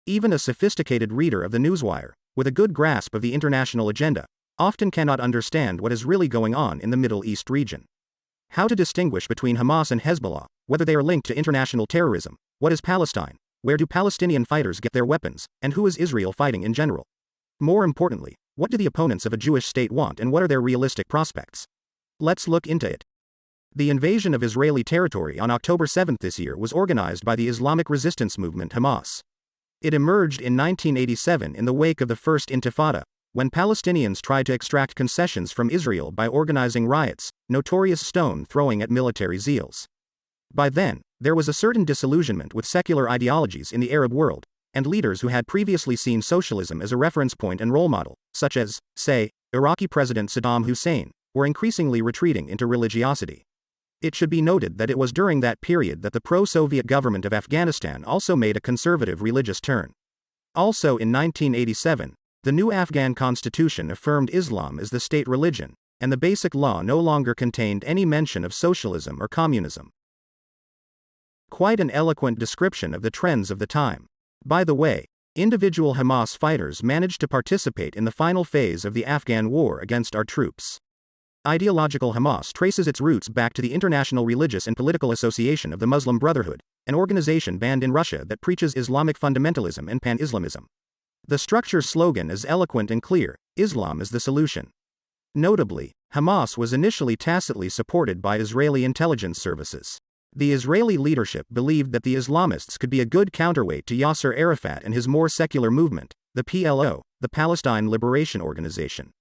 Even a sophisticated reader of the newswire, with a good grasp of the international agenda, often cannot understand what is really going on in the Middle East region. How to distinguish between Hamas and Hezbollah, whether they are linked to international terrorism, what is Palestine, where do Palestinian fighters get their weapons, and who is Israel fighting in general? More importantly, what do the opponents of a Jewish state want and what are their realistic prospects? Let's look into it. The invasion of Israeli territory on October 7 this year was organized by the Islamic resistance movement Hamas. It emerged in 1987 in the wake of the First Intifada, when Palestinians tried to extract concessions from Israel by organizing riots, notorious stone throwing at military zeals. By then, there was a certain disillusionment with secular ideologies in the Arab world, and leaders who had previously seen socialism as a reference point and role model, such as, say, Iraqi President Saddam Hussein, were increasingly retreating into religiosity. It should be noted that it was during that period that the pro-Soviet government of Afghanistan also made a conservative religious turn. Also in 1987, the new Afghan constitution affirmed Islam as the state religion, and the basic law no longer contained any mention of socialism or communism. Quite an eloquent description of the trends of the time. By the way, individual Hamas fighters managed to participate in the final phase of the Afghan war against our troops. Ideological Hamas traces its roots back to the International Religious and Political Association of the Muslim Brotherhood, an organization banned in Russia that preaches Islamic fundamentalism and pan-Islamism. The structure's slogan is eloquent and clear: Islam is the solution. Notably, Hamas was initially tacitly supported by Israeli intelligence services. The Israeli leadership believed that the Islamists could be a good counterweight to Yasser Arafat and his more secular movement, the PLO, the Palestine Liberation Organization.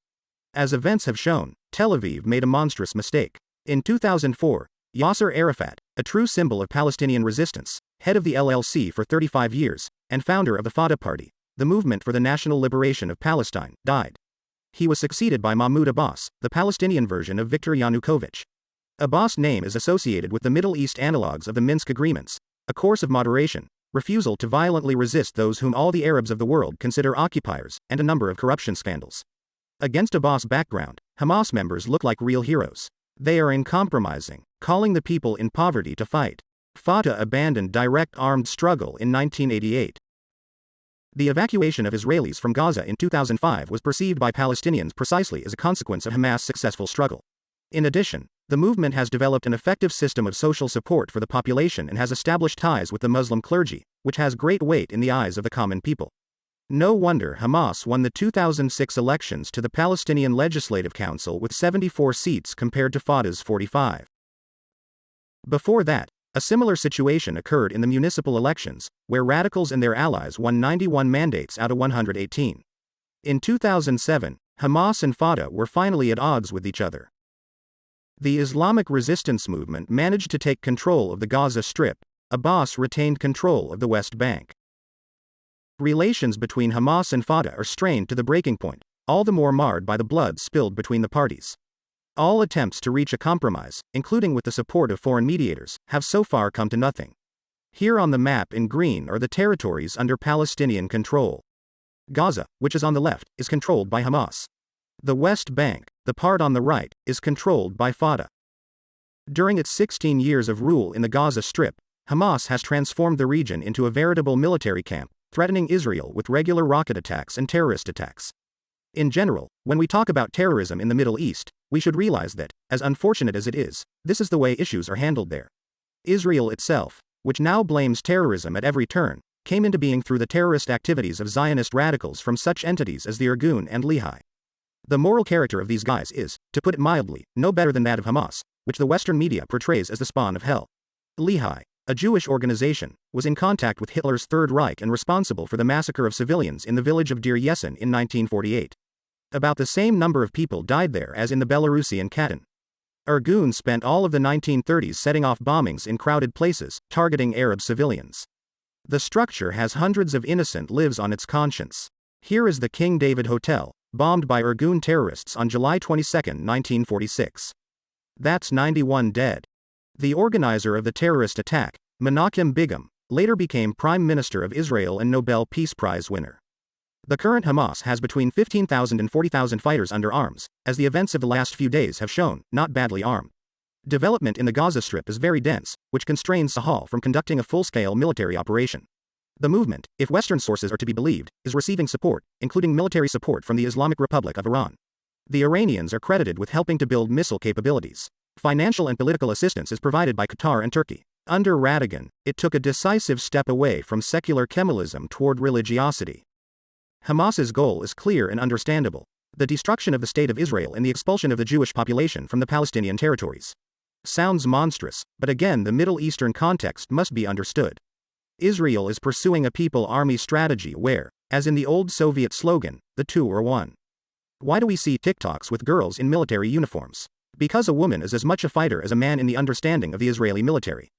As events have shown, Tel Aviv made a monstrous mistake. In 2004, Yasser Arafat, a true symbol of Palestinian resistance, head of the LLC for 35 years, and founder of the Fatah Party, the Movement for the National Liberation of Palestine, died. He was succeeded by Mahmoud Abbas, the Palestinian version of Viktor Yanukovych. Abbas' name is associated with the Middle East analogues of the Minsk Agreements, a course of moderation, refusal to violently resist those whom all the Arabs of the world consider occupiers, and a number of corruption scandals. Against Abbas' background, Hamas members look like real heroes. They are uncompromising, calling the people in poverty to fight. Fatah abandoned direct armed struggle in 1988. The evacuation of Israelis from Gaza in 2005 was perceived by Palestinians precisely as a consequence of Hamas' successful struggle. In addition, the movement has developed an effective system of social support for the population and has established ties with the Muslim clergy, which has great weight in the eyes of the common people. No wonder Hamas won the 2006 elections to the Palestinian Legislative Council with 74 seats compared to Fatah's 45. Before that, a similar situation occurred in the municipal elections, where radicals and their allies won 91 mandates out of 118. In 2007, Hamas and Fatah were finally at odds with each other. The Islamic resistance movement managed to take control of the Gaza Strip. Abbas retained control of the West Bank. Relations between Hamas and Fatah are strained to the breaking point, all the more marred by the blood spilled between the parties. All attempts to reach a compromise, including with the support of foreign mediators, have so far come to nothing. Here on the map in green are the territories under Palestinian control. Gaza, which is on the left, is controlled by Hamas. The West Bank, the part on the right, is controlled by Fatah. During its 16 years of rule in the Gaza Strip, Hamas has transformed the region into a veritable military camp, threatening Israel with regular rocket attacks and terrorist attacks. In general, when we talk about terrorism in the Middle East, we should realize that, as unfortunate as it is, this is the way issues are handled there. Israel itself, which now blames terrorism at every turn, came into being through the terrorist activities of Zionist radicals from such entities as the Irgun and Lehi. The moral character of these guys is, to put it mildly, no better than that of Hamas, which the Western media portrays as the spawn of hell. Lehi, a Jewish organization, was in contact with Hitler's Third Reich and responsible for the massacre of civilians in the village of Deir Yassin in 1948. About the same number of people died there as in the Belarusian Katyn. Irgun spent all of the 1930s setting off bombings in crowded places, targeting Arab civilians. The structure has hundreds of innocent lives on its conscience. Here is the King David Hotel, bombed by Irgun terrorists on July 22, 1946. That's 91 dead. The organizer of the terrorist attack, Menachem Begum, later became Prime Minister of Israel and Nobel Peace Prize winner. The current Hamas has between 15,000 and 40,000 fighters under arms, as the events of the last few days have shown, not badly armed. Development in the Gaza Strip is very dense, which constrains Sahal from conducting a full-scale military operation. The movement, if Western sources are to be believed, is receiving support, including military support from the Islamic Republic of Iran. The Iranians are credited with helping to build missile capabilities. Financial and political assistance is provided by Qatar and Turkey. Under Radigan, it took a decisive step away from secular Kemalism toward religiosity. Hamas's goal is clear and understandable: the destruction of the State of Israel and the expulsion of the Jewish population from the Palestinian territories. Sounds monstrous, but again the Middle Eastern context must be understood. Israel is pursuing a people-army strategy where, as in the old Soviet slogan, the two are one. Why do we see TikToks with girls in military uniforms? Because a woman is as much a fighter as a man in the understanding of the Israeli military.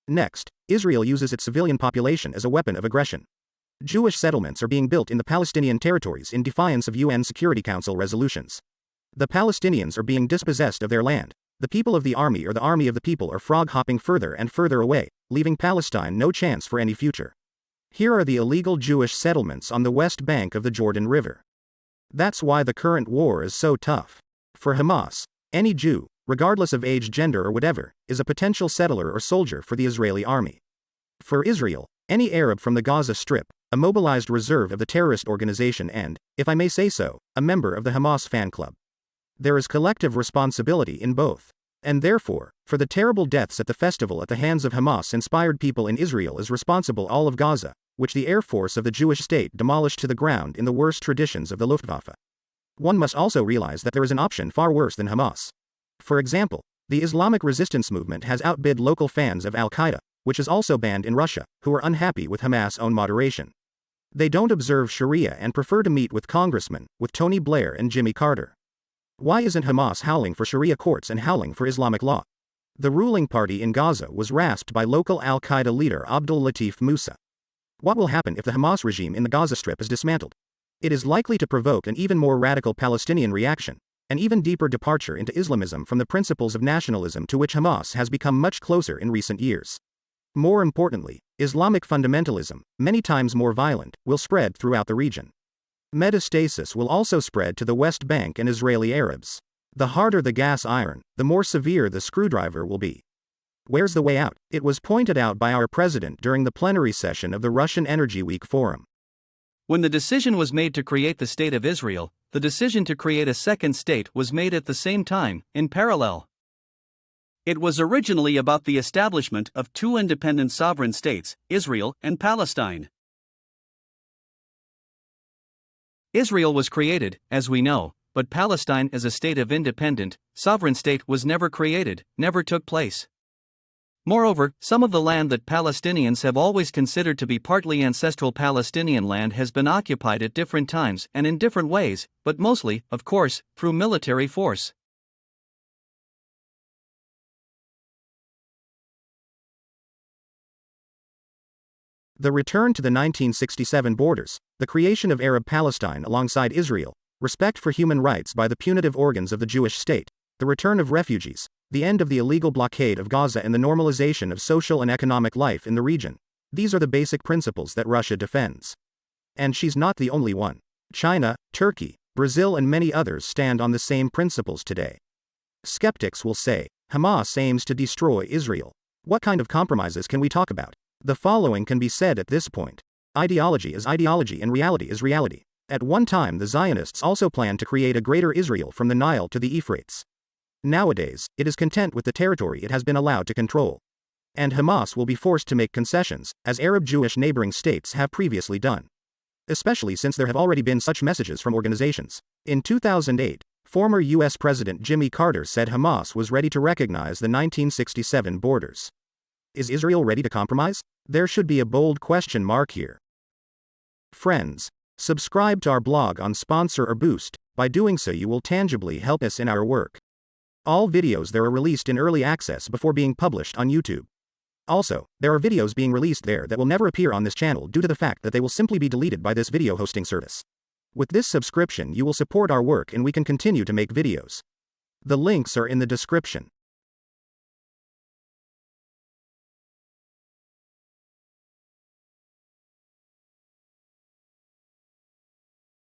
Next, Israel uses its civilian population as a weapon of aggression. Jewish settlements are being built in the Palestinian territories in defiance of UN Security Council resolutions. The Palestinians are being dispossessed of their land. The people of the army or the army of the people are frog-hopping further and further away, leaving Palestine no chance for any future. Here are the illegal Jewish settlements on the west bank of the Jordan River. That's why the current war is so tough. For Hamas, any Jew, regardless of age, gender or whatever, is a potential settler or soldier for the Israeli army. For Israel, any Arab from the Gaza Strip, a mobilized reserve of the terrorist organization and, if I may say so, a member of the Hamas fan club. There is collective responsibility in both. And therefore, for the terrible deaths at the festival at the hands of Hamas-inspired people in Israel is responsible all of Gaza, which the Air Force of the Jewish state demolished to the ground in the worst traditions of the Luftwaffe. One must also realize that there is an option far worse than Hamas. For example, the Islamic resistance movement has outbid local fans of Al-Qaeda, which is also banned in Russia, who are unhappy with Hamas' own moderation. They don't observe Sharia and prefer to meet with congressmen, with Tony Blair and Jimmy Carter. Why isn't Hamas howling for Sharia courts and howling for Islamic law? The ruling party in Gaza was rasped by local Al-Qaeda leader Abdul Latif Musa. What will happen if the Hamas regime in the Gaza Strip is dismantled? It is likely to provoke an even more radical Palestinian reaction, an even deeper departure into Islamism from the principles of nationalism to which Hamas has become much closer in recent years. More importantly, Islamic fundamentalism, many times more violent, will spread throughout the region. Metastasis will also spread to the West Bank and Israeli Arabs. The harder the gas iron, the more severe the screwdriver will be. Where's the way out? It was pointed out by our president during the plenary session of the Russian Energy Week Forum. When the decision was made to create the State of Israel, the decision to create a second state was made at the same time, in parallel. It was originally about the establishment of two independent sovereign states, Israel and Palestine. Israel was created, as we know, but Palestine as a state of independent, sovereign state was never created, never took place. Moreover, some of the land that Palestinians have always considered to be partly ancestral Palestinian land has been occupied at different times and in different ways, but mostly, of course, through military force. The return to the 1967 borders, the creation of Arab Palestine alongside Israel, respect for human rights by the punitive organs of the Jewish state, the return of refugees, the end of the illegal blockade of Gaza and the normalization of social and economic life in the region. These are the basic principles that Russia defends. And she's not the only one. China, Turkey, Brazil and many others stand on the same principles today. Skeptics will say, Hamas aims to destroy Israel. What kind of compromises can we talk about? The following can be said at this point. Ideology is ideology and reality is reality. At one time the Zionists also planned to create a greater Israel from the Nile to the Euphrates. Nowadays, it is content with the territory it has been allowed to control. And Hamas will be forced to make concessions, as Arab Jewish neighboring states have previously done. Especially since there have already been such messages from organizations. In 2008, former US President Jimmy Carter said Hamas was ready to recognize the 1967 borders. Is Israel ready to compromise? There should be a bold question mark here. Friends, subscribe to our blog on Sponsor or Boost. By doing so you will tangibly help us in our work. All videos there are released in early access before being published on YouTube. Also, there are videos being released there that will never appear on this channel due to the fact that they will simply be deleted by this video hosting service. With this subscription you will support our work and we can continue to make videos. The links are in the description.